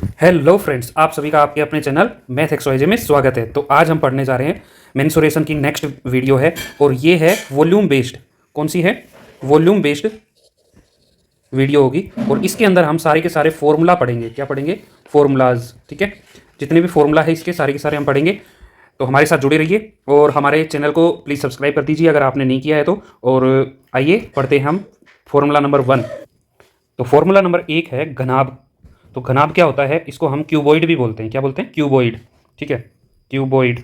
Hello friends, आप सभी का आपके अपने चैनल मैथ एक्सवाइजे में स्वागत है। तो आज हम पढ़ने जा रहे हैं मेंसुरेशन की नेक्स्ट वीडियो है और ये है वॉल्यूम बेस्ड। कौन सी है? वॉल्यूम बेस्ड वीडियो होगी और इसके अंदर हम सारे के सारे फॉर्मूला पढ़ेंगे। क्या पढ़ेंगे? फॉर्मूलाज। ठीक है, जितने भी फॉर्मूला है इसके सारे के सारे हम पढ़ेंगे। तो हमारे साथ जुड़े रहिए और हमारे चैनल को प्लीज़ सब्सक्राइब कर दीजिए अगर आपने नहीं किया है तो। और आइए पढ़ते हैं हम फॉर्मूला नंबर 1। तो फॉर्मूला नंबर 1 है घनाभ। तो घनाभ क्या होता है? इसको हम क्यूबॉइड भी बोलते हैं। क्या बोलते हैं? क्यूबॉइड। ठीक है, क्यूबॉइड।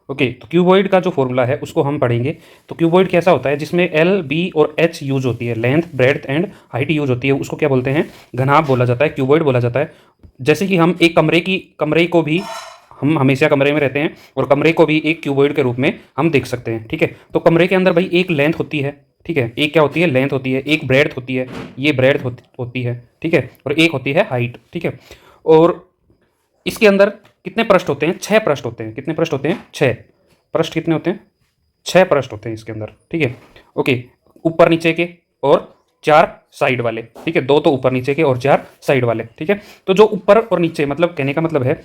ओके, तो क्यूबॉइड का जो फॉर्मूला है उसको हम पढ़ेंगे। तो क्यूबॉइड कैसा होता है? जिसमें एल, बी और एच यूज होती है, length, breadth and height use होती है, उसको क्या बोलते हैं? घनाभ बोला जाता है, क्यूबॉइड बोला जाता है। जैसे कि हम एक कमरे को भी, हम हमेशा कमरे में रहते हैं और कमरे को भी एक क्यूबॉइड के रूप में हम देख सकते हैं। ठीक है, तो कमरे के अंदर भाई एक लेंथ होती है। ठीक है, एक क्या होती है? लेंथ होती है। एक ब्रेड्थ होती है, ये ब्रेड्थ होती है। ठीक है, और एक होती है हाइट। ठीक है, और इसके अंदर कितने पृष्ठ होते हैं? 6 पृष्ठ होते हैं। कितने पृष्ठ होते हैं? 6 पृष्ठ। कितने होते हैं? 6 पृष्ठ होते हैं इसके अंदर। ठीक है, ओके, ऊपर नीचे के और 4 साइड वाले। ठीक है, 2 तो ऊपर नीचे के और 4 साइड वाले। ठीक है, तो जो ऊपर और नीचे, मतलब कहने का मतलब है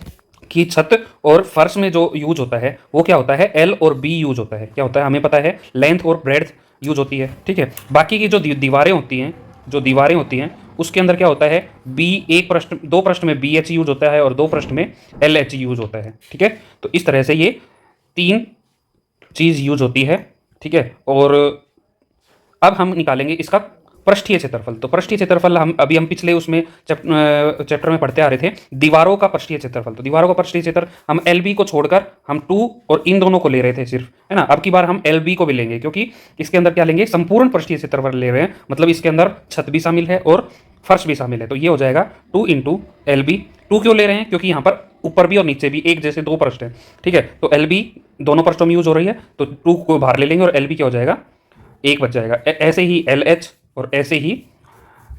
कि छत और फर्श में जो यूज होता है वो क्या होता है? एल और बी यूज होता है। क्या होता है? हमें पता है लेंथ और ब्रेड्थ यूज होती है। ठीक है, बाकी की जो दीवारें होती हैं, जो दीवारें होती हैं उसके अंदर क्या होता है? बी, एक पृष्ठ, 2 पृष्ठ में बी एच यूज होता है और 2 पृष्ठ में एल एच यूज होता है। ठीक है, तो इस तरह से ये 3 चीज यूज होती है। ठीक है, और अब हम निकालेंगे इसका पृष्ठीय क्षेत्रफल। तो पृष्ठीय क्षेत्रफल हम पिछले उसमें चैप्टर में पढ़ते आ रहे थे, दीवारों का पृष्ठीय क्षेत्रफल। तो दीवारों का पृष्ठीय क्षेत्र हम एल बी को छोड़कर हम 2 और इन दोनों को ले रहे थे सिर्फ, है ना। अब की बार हम एल बी को भी लेंगे क्योंकि इसके अंदर क्या लेंगे? संपूर्ण पृष्ठीय क्षेत्रफल ले रहे हैं, मतलब इसके अंदर छत भी शामिल है और फर्श भी शामिल है। तो ये हो जाएगा 2 इंटू एल बी। 2 क्यों ले रहे हैं? क्योंकि यहाँ पर ऊपर भी और नीचे भी एक जैसे 2 पृष्ठ है। ठीक है, तो एल बी दोनों पृष्ठों में यूज हो रही है, तो 2 को बाहर ले लेंगे और एल बी क्या हो जाएगा? 1 बच जाएगा। ऐसे ही एल एच और ऐसे ही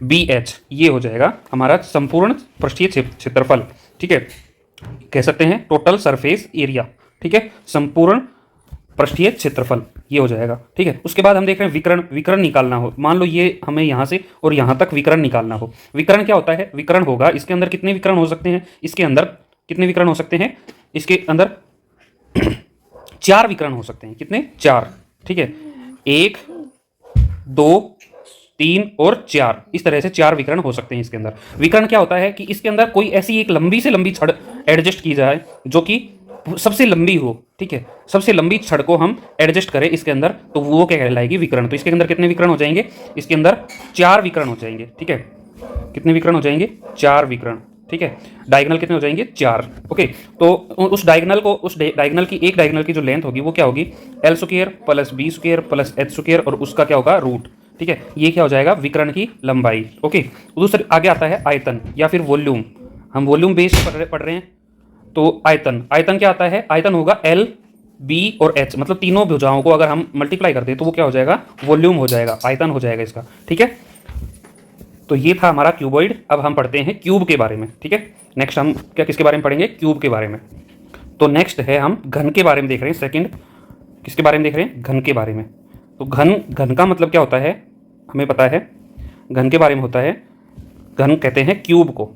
बी एच, ये हो जाएगा हमारा संपूर्ण पृष्ठीय क्षेत्रफल। ठीक है, कह सकते हैं टोटल सरफेस एरिया। ठीक है, संपूर्ण पृष्ठीय क्षेत्रफल ये हो जाएगा। ठीक है, उसके बाद हम देख रहे हैं विकर्ण। विकर्ण निकालना हो, मान लो ये हमें यहाँ से और यहाँ तक विकर्ण निकालना हो। विकर्ण क्या होता है? विकर्ण होगा, इसके अंदर कितने विकर्ण हो सकते हैं? इसके अंदर कितने विकर्ण हो सकते हैं? इसके अंदर 4 विकर्ण हो सकते हैं। कितने? 4। ठीक है, 1, 2, 3 और 4, इस तरह से 4 विकर्ण हो सकते हैं इसके अंदर। विकर्ण क्या होता है कि इसके अंदर कोई ऐसी एक लंबी से लंबी छड़ एडजस्ट की जाए जो कि सबसे लंबी हो। ठीक है, सबसे लंबी छड़ को हम एडजस्ट करें इसके अंदर, तो वो क्या कहलाएगी? विकर्ण। तो इसके अंदर कितने विकर्ण हो जाएंगे? इसके अंदर 4 विकर्ण हो जाएंगे। ठीक है, कितने विकर्ण हो जाएंगे? 4 विकर्ण। ठीक है, डायगोनल कितने हो जाएंगे? 4। ओके, तो उस डायगोनल की, एक डायगोनल की जो लेंथ होगी वो क्या होगी? L square plus B square plus H square और उसका क्या होगा? रूट। ठीक है, ये क्या हो जाएगा? विकर्ण की लंबाई। ओके, दूसरे आगे आता है आयतन या फिर वॉल्यूम। हम वॉल्यूम बेस्ड पढ़ रहे हैं, तो आयतन, आयतन क्या आता है? आयतन होगा एल, बी और एच, मतलब तीनों भुजाओं को अगर हम मल्टीप्लाई करते हैं तो वो क्या हो जाएगा? वॉल्यूम हो जाएगा, आयतन हो जाएगा इसका। ठीक है, तो ये था हमारा क्यूबॉइड। अब हम पढ़ते हैं क्यूब के बारे में। ठीक है, नेक्स्ट हम क्या किसके बारे में पढ़ेंगे? क्यूब के बारे में। तो नेक्स्ट है हम घन के बारे में देख रहे हैं। सेकंड किसके बारे में देख रहे हैं? घन के बारे में। तो घन, घन का मतलब क्या होता है? हमें पता है घन के बारे में होता है, घन कहते हैं क्यूब को।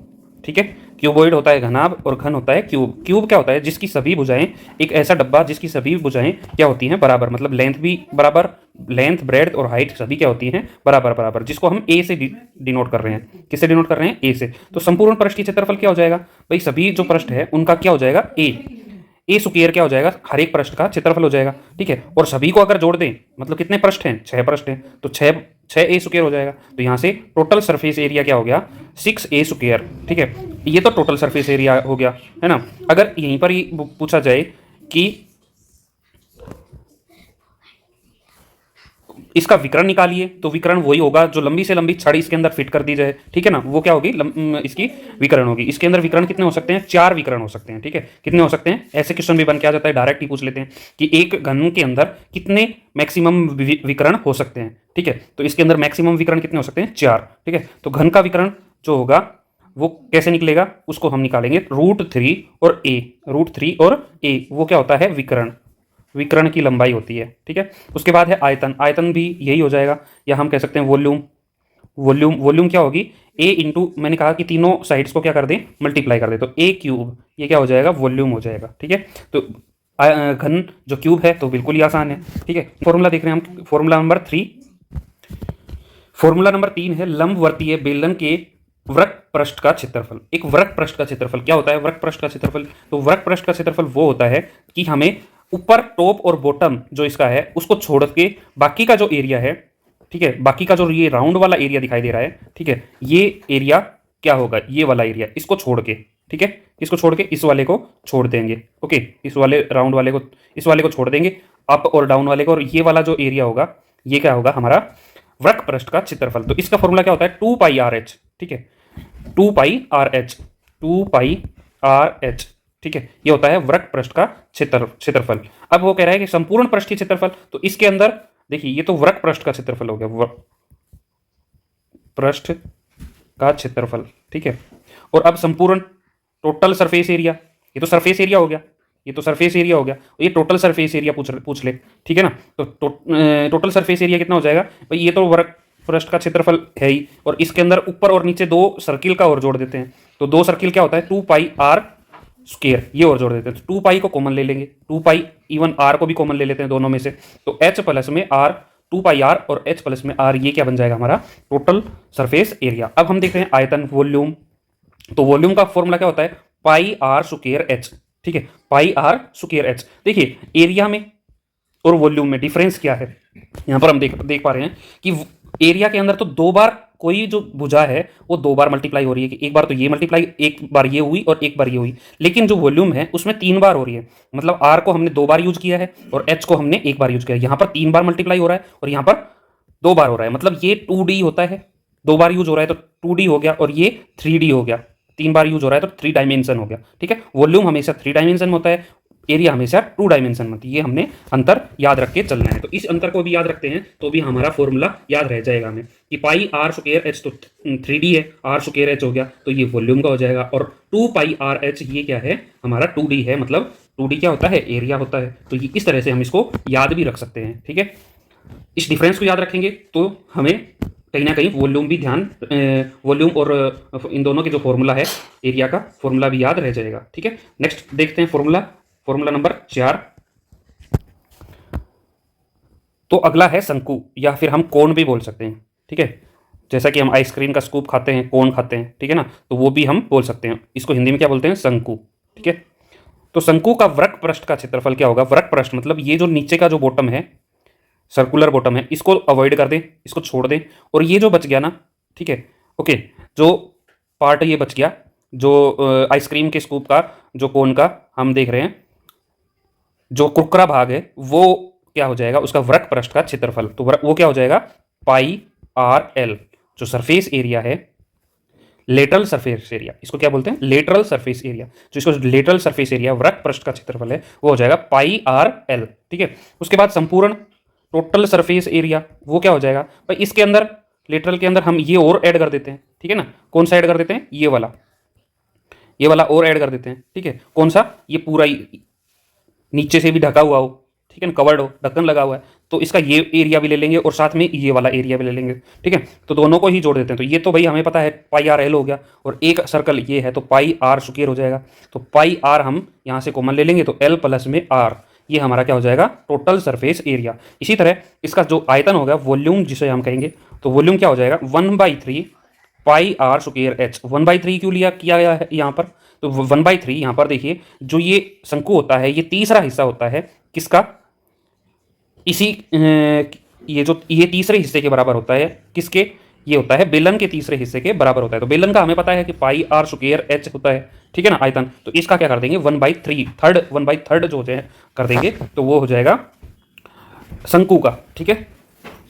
ठीक है, क्यूबॉइड होता है घनाभ और घन होता है क्यूब। क्यूब क्या होता है? जिसकी सभी भुजाएं, एक ऐसा डब्बा जिसकी सभी भुजाएं क्या होती हैं? बराबर, मतलब लेंथ भी बराबर, लेंथ, ब्रेड्थ और हाइट सभी क्या होती हैं? बराबर बराबर, जिसको हम ए से डिनोट कर रहे हैं। किससे डिनोट कर रहे हैं? ए से। तो संपूर्ण पृष्ठीय क्षेत्रफल क्या हो जाएगा भाई? सभी जो पृष्ठ है उनका क्या हो जाएगा? ए स्क्वायर क्या हो जाएगा? हर एक पृष्ठ का क्षेत्रफल हो जाएगा। ठीक है, और सभी को अगर जोड़ दें, मतलब कितने पृष्ठ हैं? 6 पृष्ठ हैं, तो 6 ए स्क्वायर हो जाएगा। तो यहाँ से टोटल सरफेस एरिया क्या हो गया? 6 ए स्क्वायर। ठीक है, ये तो टोटल सरफेस एरिया हो गया, है ना। अगर यहीं पर ही पूछा जाए कि इसका विकर्ण निकालिए, तो विकर्ण वही होगा जो लंबी से लंबी छड़ इसके अंदर फिट कर दी जाए। ठीक है ना, वो क्या होगी? इसकी विकर्ण होगी। इसके अंदर विकर्ण कितने हो सकते हैं? 4 विकर्ण हो सकते हैं। ठीक है, कितने हो सकते हैं? ऐसे क्वेश्चन भी बन के आ जाता है, डायरेक्ट ही पूछ लेते हैं कि एक घन के अंदर कितने मैक्सिमम विकर्ण हो सकते हैं। ठीक है, तो इसके अंदर मैक्सिमम विकर्ण कितने हो सकते हैं? 4। ठीक है, तो घन का विकर्ण जो होगा वो कैसे निकलेगा? उसको हम निकालेंगे √3 और ए। √3 और ए वो क्या होता है? विकर्ण। विकर्ण की लंबाई होती है। ठीक है, उसके बाद है आयतन। आयतन भी यही हो जाएगा, या हम कह सकते हैं वॉल्यूम। वॉल्यूम वॉल्यूम क्या होगी, ए इंटू, मैंने कहा कि तीनों साइड्स को क्या कर दें, मल्टीप्लाई कर दें, तो ए क्यूब, ये क्या हो जाएगा, वॉल्यूम हो जाएगा। ठीक है, तो घन जो क्यूब है तो बिल्कुल ही आसान है। ठीक है, फॉर्मूला देख रहे हैं हम, फॉर्मूला नंबर 3, फॉर्मूला नंबर 3 है लंबवर्तीय बेलन के वृत्त पृष्ठ का क्षेत्रफल। एक वृत्त पृष्ठ का क्षेत्रफल क्या होता है, वृत्त पृष्ठ का क्षेत्रफल, तो वृत्त पृष्ठ का क्षेत्रफल वो होता है कि हमें ऊपर टॉप और बॉटम जो इसका है उसको छोड़ के बाकी का जो एरिया है, ठीक है, बाकी का जो ये राउंड वाला एरिया दिखाई दे रहा है, ठीक है, ये एरिया क्या होगा, ये वाला एरिया, इसको छोड़ के, ठीक है, इसको छोड़ के इस वाले को छोड़ देंगे। ओके, इस वाले राउंड वाले को, इस वाले को छोड़ देंगे, अप और डाउन वाले को, और ये वाला जो एरिया होगा ये क्या होगा, हमारा वृत्त पृष्ठ का क्षेत्रफल। तो इसका फॉर्मूला क्या होता है, 2 पाई आर एच। ठीक है, 2 पाई आर एच, 2 पाई आर एच। ठीक है, ये होता है वृत्त पृष्ठ का क्षेत्रफल। अब वो कह रहा है कि संपूर्ण पृष्ठीय क्षेत्रफल, तो इसके अंदर देखिए ये तो वृत्त पृष्ठ का क्षेत्रफल हो गया, पृष्ठ का क्षेत्रफल। ठीक है, और अब संपूर्ण टोटल सरफेस एरिया, ये तो सरफेस एरिया हो गया, ये तो सरफेस एरिया हो गया, ये टोटल सरफेस एरिया पूछ ले। ठीक है ना, तो टोटल सरफेस एरिया कितना हो जाएगा भाई, ये तो वृत्त पृष्ठ का क्षेत्रफल है ही, और इसके अंदर ऊपर और नीचे 2 सर्किल का और जोड़ देते हैं, तो 2 सर्किल क्या होता है, 2 पाई आर स्क्वायर, ये और जोड़ देते हैं, तो 2 पाई को कॉमन ले लेंगे, 2 पाई, इवन आर को भी कॉमन ले लेते हैं दोनों में से, तो एच प्लस में आर, 2 पाई आर और एच प्लस में आर, ये क्या बन जाएगा हमारा टोटल सरफेस एरिया। अब हम देख रहे हैं आयतन, वॉल्यूम, तो वॉल्यूम का फॉर्मूला क्या होता है, पाई आर स्क्वायर एच। ठीक है, पाई आर स्क्वायर एच। देखिए एरिया में और वॉल्यूम में डिफरेंस क्या है, यहां पर हम देख पा रहे हैं कि एरिया के अंदर तो 2 बार कोई जो भुजा है वो 2 बार मल्टीप्लाई हो रही है, कि एक बार तो ये मल्टीप्लाई, एक बार ये हुई और एक बार ये हुई, लेकिन जो वॉल्यूम है उसमें 3 बार हो रही है, मतलब आर को हमने 2 बार यूज किया है और एच को हमने 1 बार यूज किया है, यहां पर 3 बार मल्टीप्लाई हो रहा है और यहां पर 2 बार हो रहा है, मतलब ये 2D होता है, 2 बार यूज हो रहा है तो 2D हो गया, और ये 3D हो गया, 3 बार यूज हो रहा है तो 3 डायमेंशन हो गया। ठीक है, वॉल्यूम हमेशा 3 डायमेंशन में होता है, एरिया हमेशा 2 डायमेंशन में होती है, ये हमने अंतर याद रख के चलना है। तो इस अंतर को भी याद रखते हैं तो भी हमारा फॉर्मूला याद रह जाएगा हमें, कि पाई आर स्क्वायर एच तो 3D है, आर स्क्वायर एच हो गया तो ये वॉल्यूम का हो जाएगा, और 2 पाई आर एच ये क्या है, हमारा 2D है, मतलब 2D क्या होता है, एरिया होता है, तो ये इस तरह से हम इसको याद भी रख सकते हैं। ठीक है, इस डिफरेंस को याद रखेंगे तो हमें कहीं ना कहीं वॉल्यूम भी ध्यान, वॉल्यूम और इन दोनों के जो फॉर्मूला है, एरिया का फॉर्मूला भी याद रह जाएगा। ठीक है, नेक्स्ट देखते हैं फॉर्मूला नंबर 4। तो अगला है शंकु, या फिर हम कोन भी बोल सकते हैं। ठीक है, जैसा कि हम आइसक्रीम का स्कूप खाते हैं, कोन खाते हैं, ठीक है ना, तो वो भी हम बोल सकते हैं, इसको हिंदी में क्या बोलते हैं, शंकु। ठीक है, तो शंकु का वृत्त पृष्ठ का क्षेत्रफल क्या होगा, वृत्त पृष्ठ मतलब ये जो नीचे का जो बॉटम है, सर्कुलर बॉटम है, इसको अवॉइड कर दें, इसको छोड़ दें, और ये जो बच गया ना, ठीक है, ओके, जो पार्ट ये बच गया, जो आइसक्रीम के स्कूप का, जो कोन का हम देख रहे हैं, जो कुरकुरा भाग है वो क्या हो जाएगा, उसका वृत्त पृष्ठ का क्षेत्रफल, तो वो क्या हो जाएगा, पाई आर एल, जो सरफेस एरिया है, लेटरल सरफेस एरिया, इसको क्या बोलते हैं, लेटरल सरफेस एरिया, जो इसको लेटरल सरफेस एरिया वृत्त पृष्ठ का क्षेत्रफल है वो हो जाएगा पाई आर एल। ठीक है, उसके बाद संपूर्ण टोटल सरफेस एरिया वो क्या हो जाएगा भाई, इसके अंदर लेटरल के अंदर हम ये और ऐड कर देते हैं। ठीक है ना, कौन सा ऐड कर देते हैं, ये वाला और ऐड कर देते हैं। ठीक है, कौन सा, ये पूरा नीचे से भी ढका हुआ हो, ठीक है ना, कवर्ड हो, ढक्कन लगा हुआ है, तो इसका ये एरिया भी ले लेंगे और साथ में ये वाला एरिया भी ले लेंगे। ठीक है, तो दोनों को ही जोड़ देते हैं, तो ये तो भाई हमें पता है पाई आर एल हो गया, और एक सर्कल ये है तो पाई आर स्क्वायर हो जाएगा, तो पाई आर हम यहाँ से कॉमन ले लेंगे, तो एल प्लस में आर, ये हमारा क्या हो जाएगा, टोटल सरफेस एरिया। इसी तरह इसका जो आयतन होगा, वॉल्यूम जिसे हम कहेंगे, तो वॉल्यूम क्या हो जाएगा, 1/3 पाई आर स्क्वायर एच। 1/3 क्यों किया गया है यहाँ पर, तो 1/3 यहाँ पर देखिए, जो ये शंकु होता है ये तीसरा हिस्सा होता है किसका, इसी ये तीसरे हिस्से के बराबर होता है, किसके, ये होता है बेलन के तीसरे हिस्से के बराबर होता है। तो बेलन का हमें पता है कि पाई आर स्क्वायर एच होता है, ठीक है ना, आयतन, तो इसका क्या कर देंगे, 1/3 जो है कर देंगे, तो वो हो जाएगा शंकु का। ठीक है,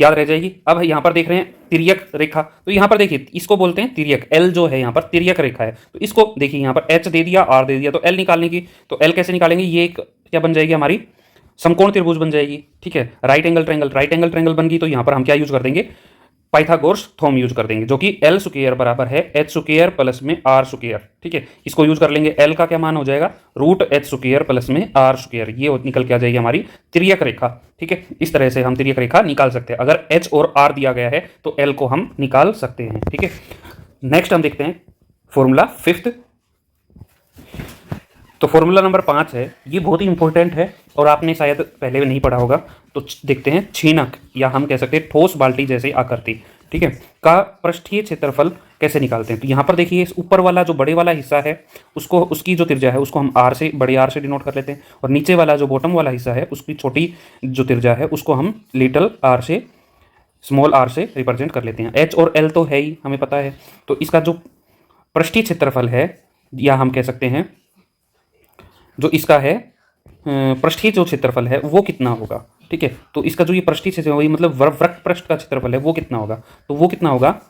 याद रह जाएगी। अब यहाँ पर देख रहे हैं तिर्यक रेखा, तो यहाँ पर देखिए इसको बोलते हैं तिर्यक, एल जो है यहाँ पर तिर्यक रेखा है, तो इसको देखिए यहाँ पर एच दे दिया, आर दे दिया, तो एल निकालने की, तो एल कैसे निकालेंगे, ये एक क्या बन जाएगी हमारी, समकोण त्रिभुज बन जाएगी। ठीक है, राइट एंगल ट्रायंगल बन गई, तो यहाँ पर हम क्या यूज कर देंगे, पाइथागोरस थ्योरम यूज कर देंगे, जो कि एल स्क्वायर बराबर है एच स्क्वायर प्लस में आर स्क्वायर। ठीक है, इसको यूज कर लेंगे। एल का क्या मान हो जाएगा, रूट एच स्क्वायर प्लस में आर स्क्वायर। ये निकल के आ जाएगी हमारी तिर्यक रेखा। ठीक है, इस तरह से हम तिर्यक रेखा निकाल सकते हैं। अगर एच और आर दिया गया है तो एल को हम निकाल सकते हैं। ठीक है, नेक्स्ट हम देखते हैं फॉर्मूला फिफ्थ। तो फॉर्मूला नंबर 5 है, ये बहुत ही इंपॉर्टेंट है और आपने शायद पहले भी नहीं पढ़ा होगा। तो देखते हैं, छीनक या हम कह सकते हैं ठोस बाल्टी जैसी आकृति, ठीक है, का पृष्ठीय क्षेत्रफल कैसे निकालते हैं। तो यहाँ पर देखिए, इस ऊपर वाला जो बड़े वाला हिस्सा है उसको, उसकी जो त्रिज्या है उसको हम आर से, बड़े आर से डिनोट कर लेते हैं, और नीचे वाला जो बॉटम वाला हिस्सा है उसकी छोटी जो त्रिज्या है उसको हम लिटिल आर से, स्मॉल आर से रिप्रेजेंट कर लेते हैं। एच और एल तो है ही, हमें पता है। तो इसका जो पृष्ठीय क्षेत्रफल है, या हम कह सकते हैं जो इसका है पृष्ठीय जो क्षेत्रफल है वो कितना होगा। ठीक है, तो इसका जो ये पृष्ठीय क्षेत्रफल, मतलब वक्र पृष्ठ का क्षेत्रफल है वो कितना होगा, तो वो कितना होगा,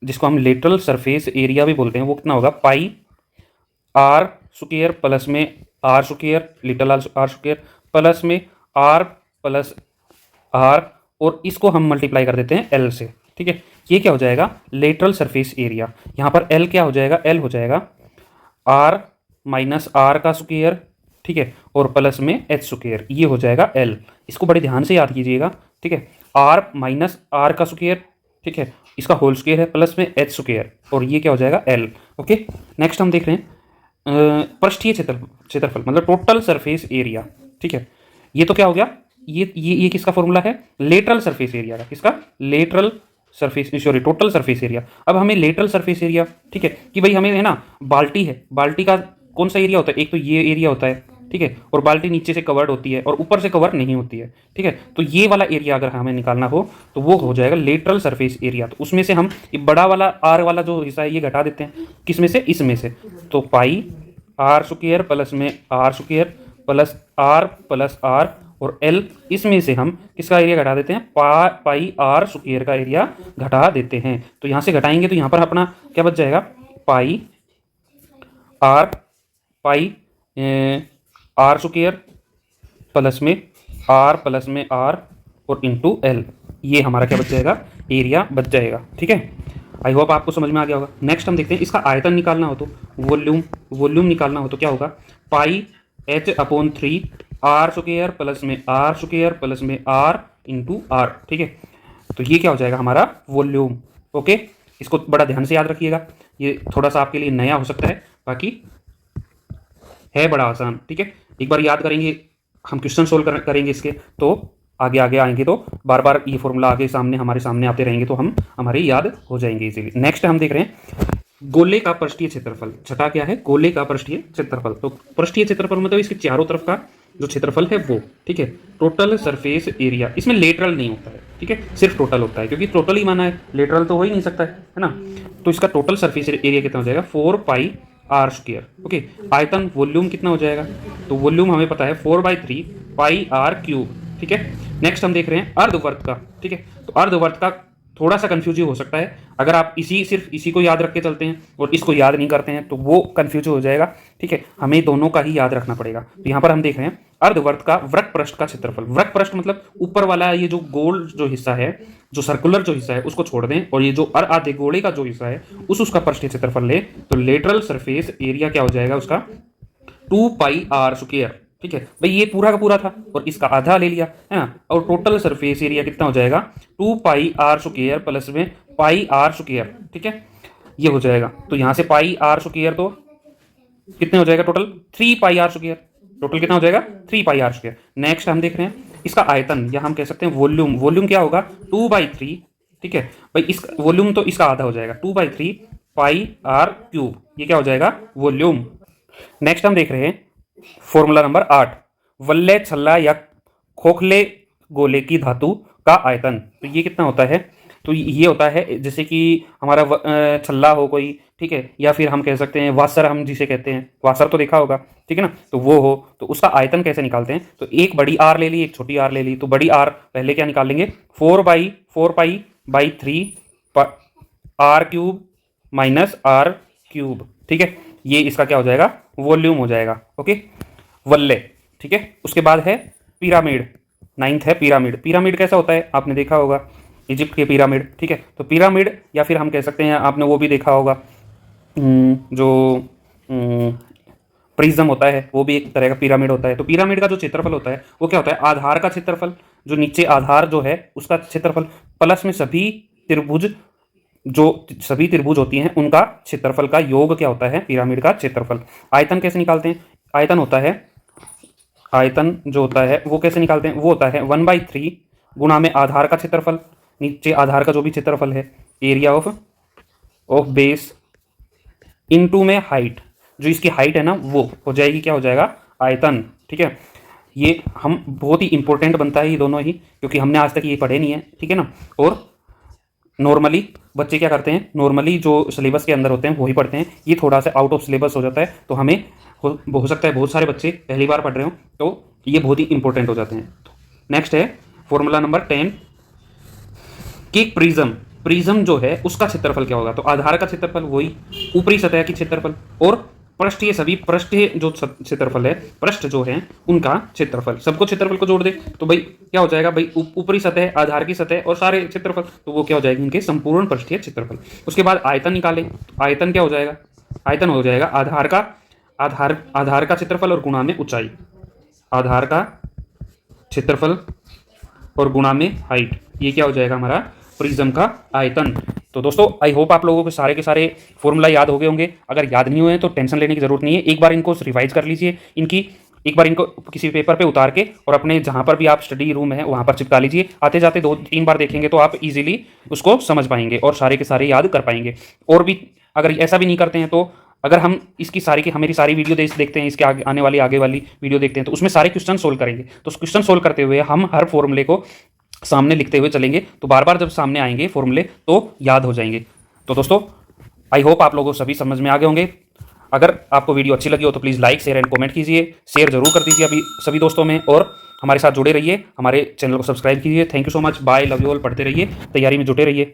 जिसको हम लेटरल सरफेस एरिया भी बोलते हैं, वो कितना होगा, पाई आर स्क्वायर प्लस में R square, little R square plus में आर प्लस आर, और इसको हम मल्टीप्लाई कर देते हैं एल से। ठीक है, ये क्या हो जाएगा, लेटरल सरफेस एरिया। यहाँ पर एल क्या हो जाएगा, एल हो जाएगा आर माइनस आर का स्क्वायर, ठीक है, और प्लस में एच स्क्वायर, ये हो जाएगा एल। इसको बड़े ध्यान से याद कीजिएगा। ठीक है, आर माइनस आर का स्क्वायर, ठीक है, इसका होल स्क्वायर है, प्लस में एच स्क्वायर, और ये क्या हो जाएगा एल। ओके, नेक्स्ट हम देख रहे हैं पृष्ठीय क्षेत्रफल, मतलब टोटल सरफेस एरिया। ठीक है, ये तो क्या हो गया, ये किसका फॉर्मूला है, लेटरल सरफेस एरिया का। किसका, lateral surface, sorry total surface area. अब हमें लेटरल सरफेस एरिया, ठीक है, कि भाई हमें है ना, बाल्टी है, बाल्टी का कौन सा एरिया होता है, एक तो ये एरिया होता है, ठीक है, और बाल्टी नीचे से कवर्ड होती है और ऊपर से कवर नहीं होती है। ठीक है, तो ये वाला एरिया अगर हमें निकालना हो तो वो हो जाएगा लेटरल सरफेस एरिया। तो उसमें से हम ये बड़ा वाला आर वाला जो हिस्सा है ये घटा देते हैं, किसमें से, इसमें से। तो पाई आर स्क्वायर प्लस में आर स्क्वायर प्लस आर और एल, इसमें से हम किसका एरिया घटा देते हैं, पाई आर स्क्वायर का एरिया घटा देते हैं। तो यहाँ से घटाएंगे तो यहाँ पर अपना क्या बच जाएगा, पाई आर स्क्वायर प्लस में आर और इंटू एल, ये हमारा क्या बच जाएगा, एरिया बच जाएगा। ठीक है, आई होप आपको समझ में आ गया होगा। नेक्स्ट हम देखते हैं, इसका आयतन निकालना हो तो, वॉल्यूम निकालना हो तो क्या होगा, pi H upon 3 R square plus में आर इंटू आर। ठीक है, तो ये क्या हो जाएगा हमारा वॉल्यूम। ओके, इसको बड़ा ध्यान से याद रखिएगा, ये थोड़ा सा आपके लिए नया हो सकता है, बाकी है बड़ा आसान। ठीक है, एक बार याद करेंगे, हम क्वेश्चन सोल्व करेंगे इसके, तो आगे आएंगे तो बार बार ये फॉर्मूला आगे सामने हमारे सामने आते रहेंगे तो हम हमारी याद हो जाएंगे इजीली। नेक्स्ट हम देख रहे हैं गोले का पृष्ठीय क्षेत्रफल। छठा क्या है, गोले का पृष्ठीय क्षेत्रफल। तो पृष्ठीय क्षेत्रफल मतलब इसके चारों तरफ का जो क्षेत्रफल है वो। ठीक है, टोटल सरफेस एरिया, इसमें लेटरल नहीं होता है, ठीक है, सिर्फ टोटल होता है, क्योंकि टोटल ही माना है, लेटरल तो हो ही नहीं सकता है ना। तो इसका टोटल सरफेस एरिया कितना हो जाएगा, 4 पाई आर स्क्वायर। ओके, आयतन वॉल्यूम कितना हो जाएगा, तो वॉल्यूम हमें पता है 4/3 पाई आर क्यूब। ठीक है, नेक्स्ट हम देख रहे हैं अर्धवर्त का। ठीक है, तो अर्धवर्त का थोड़ा सा कंफ्यूजिंग हो सकता है, अगर आप सिर्फ इसी को याद रख के चलते हैं और इसको याद नहीं करते हैं तो वो कंफ्यूज हो जाएगा। ठीक है, हमें दोनों का ही याद रखना पड़ेगा। तो यहाँ पर हम देख रहे हैं अर्धवर्त का वृत्त पृष्ठ का क्षेत्रफल। वृत्त पृष्ठ मतलब ऊपर वाला ये जो गोल जो हिस्सा है, जो सर्कुलर जो हिस्सा है उसको छोड़ दें, और ये जो आधे गोले का जो हिस्सा है उसका पृष्ठीय क्षेत्रफल ले, तो लेटरल सरफेस एरिया क्या हो जाएगा उसका, 2 पाई आर स्क्वायर। ठीक है भाई, ये पूरा का पूरा था और इसका आधा ले लिया है ना, और टोटल सरफेस एरिया कितना हो जाएगा, 2 पाई आर स्क्वायर प्लस में पाई आर स्क्वायर। ठीक है, ये हो जाएगा, तो यहाँ से पाई आर स्क्वायर तो कितने हो जाएगा total, 3 pi R square. Total कितना हो जाएगा, 3 पाई आर स्क्वायर। नेक्स्ट हम देख रहे हैं इसका आयतन, या हम कह सकते हैं वॉल्यूम। वॉल्यूम क्या होगा, 2/3। ठीक है भाई, इस वॉल्यूम तो इसका आधा हो जाएगा, 2/3 पाई आर क्यूब, ये क्या हो जाएगा वॉल्यूम। नेक्स्ट हम देख रहे हैं फॉर्मूला नंबर 8, वल्ले छल्ला या खोखले गोले की धातु का आयतन। तो ये कितना होता है, तो ये होता है जैसे कि हमारा छल्ला हो कोई, ठीक है, या फिर हम कह सकते हैं वासर, हम जिसे कहते हैं वासर तो देखा होगा, ठीक है ना, तो वो हो, तो उसका आयतन कैसे निकालते हैं, तो एक बड़ी आर ले ली, एक छोटी आर ले ली। तो बड़ी आर पहले क्या निकाल लेंगे, 4/4 R cube minus R cube. ठीक है, ये इसका क्या हो जाएगा, वॉल्यूम हो जाएगा। ओके, वल्ले। ठीक है, उसके बाद है पिरामिड, 9th है पिरामिड। पिरामिड कैसा होता है आपने देखा होगा, इजिप्ट के पिरामिड, ठीक है। तो पिरामिड या फिर हम कह सकते हैं, आपने वो भी देखा होगा जो प्रिज्म होता है, वो भी एक तरह का पिरामिड होता है। तो पिरामिड का जो क्षेत्रफल होता है वो क्या होता है, आधार का क्षेत्रफल, जो नीचे आधार जो है उसका क्षेत्रफल, प्लस में सभी त्रिभुज, जो सभी त्रिभुज होती हैं उनका क्षेत्रफल का योग क्या होता है, पिरामिड का क्षेत्रफल। आयतन कैसे निकालते हैं, आयतन होता है, आयतन जो होता है वो कैसे निकालते हैं, वो होता है 1/3 गुणा में आधार का क्षेत्रफल, नीचे आधार का जो भी क्षेत्रफल है, एरिया ऑफ बेस, इनटू में हाइट, जो इसकी हाइट है ना वो हो जाएगी, क्या हो जाएगा, आयतन, ठीक है। ये हम बहुत ही इंपॉर्टेंट बनता है ये दोनों ही, क्योंकि हमने आज तक ये पढ़े नहीं है, ठीक है ना। और नॉर्मली बच्चे क्या करते हैं, नॉर्मली जो सिलेबस के अंदर होते हैं वही पढ़ते हैं, ये थोड़ा सा आउट ऑफ सिलेबस हो जाता है, तो हमें हो सकता है बहुत सारे बच्चे पहली बार पढ़ रहे हो, तो ये बहुत ही इंपॉर्टेंट हो जाते हैं। नेक्स्ट है फॉर्मूला नंबर 10 कि प्रिज्म जो है उसका क्षेत्रफल क्या होगा। तो आधार का क्षेत्रफल वही ऊपरी सतह की क्षेत्रफल, और पृष्ठीय सभी पृष्ठीय जो क्षेत्रफल है, पृष्ठ जो है उनका क्षेत्रफल, सबको क्षेत्रफल को जोड़ दे तो भाई क्या हो जाएगा, भाई ऊपरी सतह, आधार की सतह और सारे क्षेत्रफल, तो वो क्या हो जाएगी, इनके संपूर्ण पृष्ठीय क्षेत्रफल। उसके बाद आयतन निकालें, आयतन क्या हो जाएगा, आयतन हो जाएगा आधार का क्षेत्रफल और गुणा में ऊंचाई, आधार का क्षेत्रफल और गुणा में हाइट, ये क्या हो जाएगा हमारा प्रिज्म का आयतन। तो दोस्तों आई होप आप लोगों को के सारे फॉर्मूला याद हो गए होंगे। अगर याद नहीं हुए हैं तो टेंशन लेने की जरूरत नहीं है, एक बार इनको रिवाइज कर लीजिए, एक बार इनको किसी पेपर पे उतार के और अपने जहाँ पर भी आप स्टडी रूम है वहाँ पर चिपका लीजिए। आते जाते 2-3 बार देखेंगे तो आप इजीली उसको समझ पाएंगे और सारे के सारे याद कर पाएंगे। और भी अगर ऐसा भी नहीं करते हैं तो अगर हम इसकी हमारी सारी वीडियो देखते हैं, इसके आगे वाली वीडियो देखते हैं, तो उसमें सारे क्वेश्चन सोल्व करेंगे। तो क्वेश्चन सोल्व करते हुए हम हर फॉर्मूले को सामने लिखते हुए चलेंगे, तो बार बार जब सामने आएंगे फॉर्मूले तो याद हो जाएंगे। तो दोस्तों आई होप आप लोगों को सभी समझ में आ गए होंगे। अगर आपको वीडियो अच्छी लगी हो तो please like, share and comment कीजिए, शेयर जरूर कर दीजिए अभी सभी दोस्तों में, और हमारे साथ जुड़े रहिए, हमारे चैनल को सब्सक्राइब कीजिए। Thank you so much, bye, love you all, पढ़ते रहिए, तैयारी में जुटे रहिए।